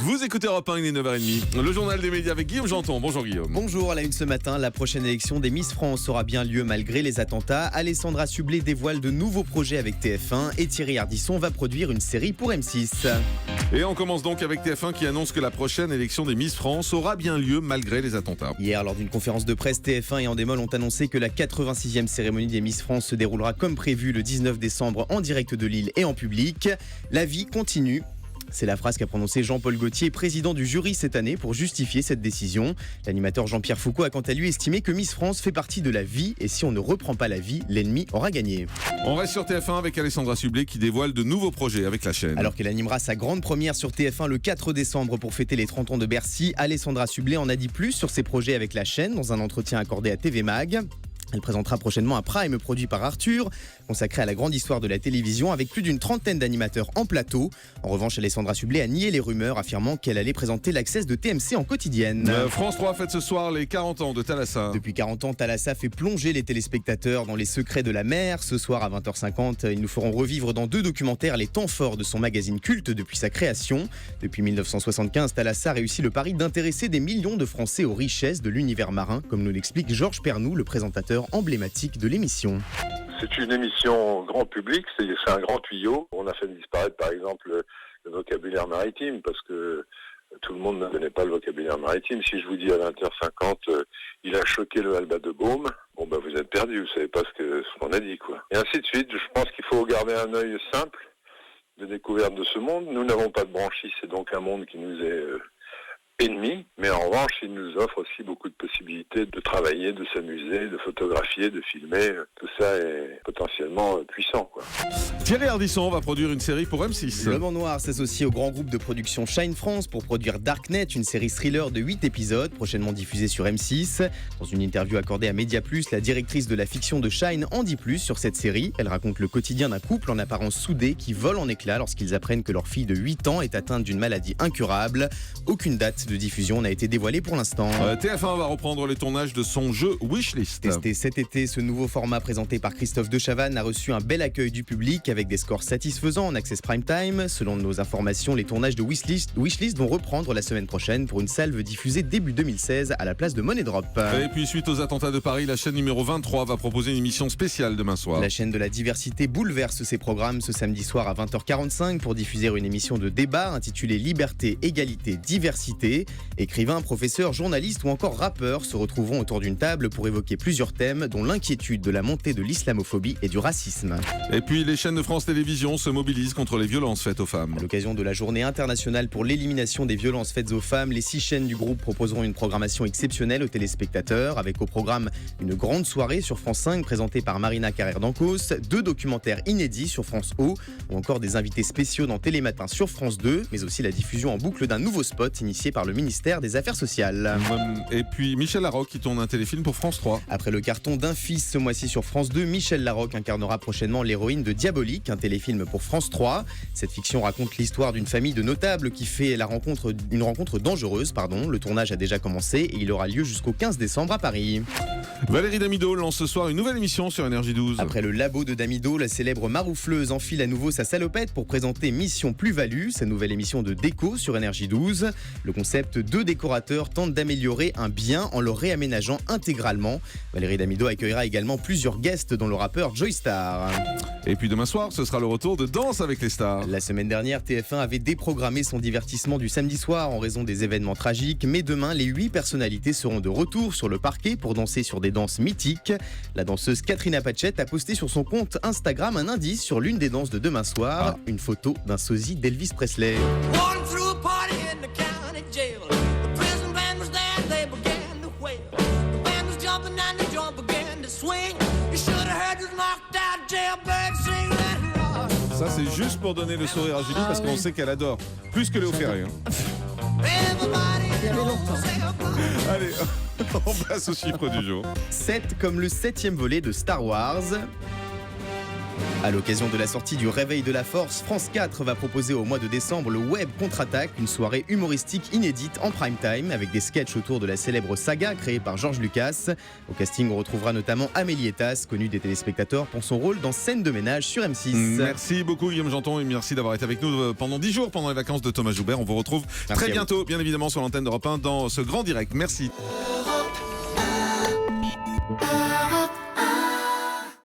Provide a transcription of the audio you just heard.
Vous écoutez Europe 1, il est 9h30. Le journal des médias avec Guillaume Janton. Bonjour Guillaume. Bonjour, à la une ce matin, la prochaine élection des Miss France aura bien lieu malgré les attentats. Alessandra Sublet dévoile de nouveaux projets avec TF1 et Thierry Ardisson va produire une série pour M6. Et on commence donc avec TF1 qui annonce que la prochaine élection des Miss France aura bien lieu malgré les attentats. Hier, lors d'une conférence de presse, TF1 et Endemol ont annoncé que la 86e cérémonie des Miss France se déroulera comme prévu le 19 décembre en direct de Lille et en public. La vie continue. C'est la phrase qu'a prononcée Jean-Paul Gaultier, président du jury cette année, pour justifier cette décision. L'animateur Jean-Pierre Foucault a quant à lui estimé que Miss France fait partie de la vie et si on ne reprend pas la vie, l'ennemi aura gagné. On reste sur TF1 avec Alessandra Sublet qui dévoile de nouveaux projets avec la chaîne. Alors qu'elle animera sa grande première sur TF1 le 4 décembre pour fêter les 30 ans de Bercy, Alessandra Sublet en a dit plus sur ses projets avec la chaîne dans un entretien accordé à TV Mag. Elle présentera prochainement un Prime produit par Arthur, consacré à la grande histoire de la télévision avec plus d'une trentaine d'animateurs en plateau. En revanche, Alessandra Sublet a nié les rumeurs, affirmant qu'elle allait présenter l'Access de TMC en quotidienne. France 3 fête ce soir les 40 ans de Thalassa. Depuis 40 ans, Thalassa fait plonger les téléspectateurs dans les secrets de la mer. Ce soir à 20h50, ils nous feront revivre dans 2 documentaires les temps forts de son magazine culte depuis sa création. Depuis 1975, Thalassa réussit le pari d'intéresser des millions de Français aux richesses de l'univers marin, comme nous l'explique Georges Pernou, le présentateur emblématique de l'émission. C'est une émission grand public, c'est un grand tuyau. On a fait disparaître par exemple le vocabulaire maritime parce que tout le monde ne connaît pas le vocabulaire maritime. Si je vous dis à 20h50, il a choqué le halba de Baume, bon bah vous êtes perdu, vous savez pas ce qu'on a dit quoi. Et ainsi de suite, je pense qu'il faut garder un œil simple de découverte de ce monde. Nous n'avons pas de branchis, c'est donc un monde qui nous est ennemi, mais en revanche, il nous offre aussi beaucoup de possibilités de travailler, de s'amuser, de photographier, de filmer. Tout ça est potentiellement puissant, quoi. Thierry Ardisson va produire une série pour M6. L'Homme en Noir s'associe au grand groupe de production Shine France pour produire Darknet, une série thriller de 8 épisodes, prochainement diffusée sur M6. Dans une interview accordée à Média+, la directrice de la fiction de Shine en dit plus sur cette série. Elle raconte le quotidien d'un couple en apparence soudé qui vole en éclats lorsqu'ils apprennent que leur fille de 8 ans est atteinte d'une maladie incurable. Aucune date de diffusion n'a été dévoilée pour l'instant. TF1 va reprendre les tournages de son jeu Wishlist. Testé cet été, ce nouveau format présenté par Christophe de Chavannes a reçu un bel accueil du public avec des scores satisfaisants en access prime time. Selon nos informations, les tournages de Wishlist vont reprendre la semaine prochaine pour une salve diffusée début 2016 à la place de Money Drop. Et puis suite aux attentats de Paris, la chaîne numéro 23 va proposer une émission spéciale demain soir. La chaîne de la diversité bouleverse ses programmes ce samedi soir à 20h45 pour diffuser une émission de débat intitulée Liberté, Égalité, Diversité. Écrivains, professeurs, journalistes ou encore rappeurs se retrouveront autour d'une table pour évoquer plusieurs thèmes dont l'inquiétude de la montée de l'islamophobie et du racisme. Et puis les chaînes de France Télévisions se mobilisent contre les violences faites aux femmes. À l'occasion de la journée internationale pour l'élimination des violences faites aux femmes, les 6 chaînes du groupe proposeront une programmation exceptionnelle aux téléspectateurs avec au programme une grande soirée sur France 5 présentée par Marina Carrère d'Ancos, 2 documentaires inédits sur France O ou encore des invités spéciaux dans Télématin sur France 2, mais aussi la diffusion en boucle d'un nouveau spot initié par le ministère des Affaires sociales. Et puis Michel Larocque qui tourne un téléfilm pour France 3. Après le carton d'Un fils ce mois-ci sur France 2, Michel Larocque incarnera prochainement l'héroïne de Diabolique, un téléfilm pour France 3. Cette fiction raconte l'histoire d'une famille de notables qui fait une rencontre dangereuse. Le tournage a déjà commencé et il aura lieu jusqu'au 15 décembre à Paris. Valérie Damido lance ce soir une nouvelle émission sur Énergie 12. Après le labo de Damido, la célèbre maroufleuse enfile à nouveau sa salopette pour présenter Mission Plus-Value, sa nouvelle émission de déco sur Énergie 12. Le concept, 2 décorateurs tentent d'améliorer un bien en le réaménageant intégralement. Valérie Damido accueillera également plusieurs guests dont le rappeur Joystar. Et puis demain soir, ce sera le retour de Danse avec les stars. La semaine dernière, TF1 avait déprogrammé son divertissement du samedi soir en raison des événements tragiques, mais demain, les 8 personnalités seront de retour sur le parquet pour danser sur des danses mythiques. La danseuse Katrina Patchett a posté sur son compte Instagram un indice sur l'une des danses de demain soir, une photo d'un sosie d'Elvis Presley. Ça c'est juste pour donner le sourire à Julie parce qu'on sait qu'elle adore plus que Léo Ferré. Il y avait longtemps. Allez, on passe au chiffre du jour. 7 comme le 7e volet de Star Wars. À l'occasion de la sortie du Réveil de la Force, France 4 va proposer au mois de décembre le Web Contre-Attaque, une soirée humoristique inédite en prime time avec des sketchs autour de la célèbre saga créée par George Lucas. Au casting, on retrouvera notamment Amélie Etas, connue des téléspectateurs pour son rôle dans Scène de ménage sur M6. Merci beaucoup Guillaume Janton et merci d'avoir été avec nous pendant 10 jours pendant les vacances de Thomas Joubert. On vous retrouve très bientôt, bien évidemment, sur l'antenne d'Europe 1 dans ce grand direct. Merci.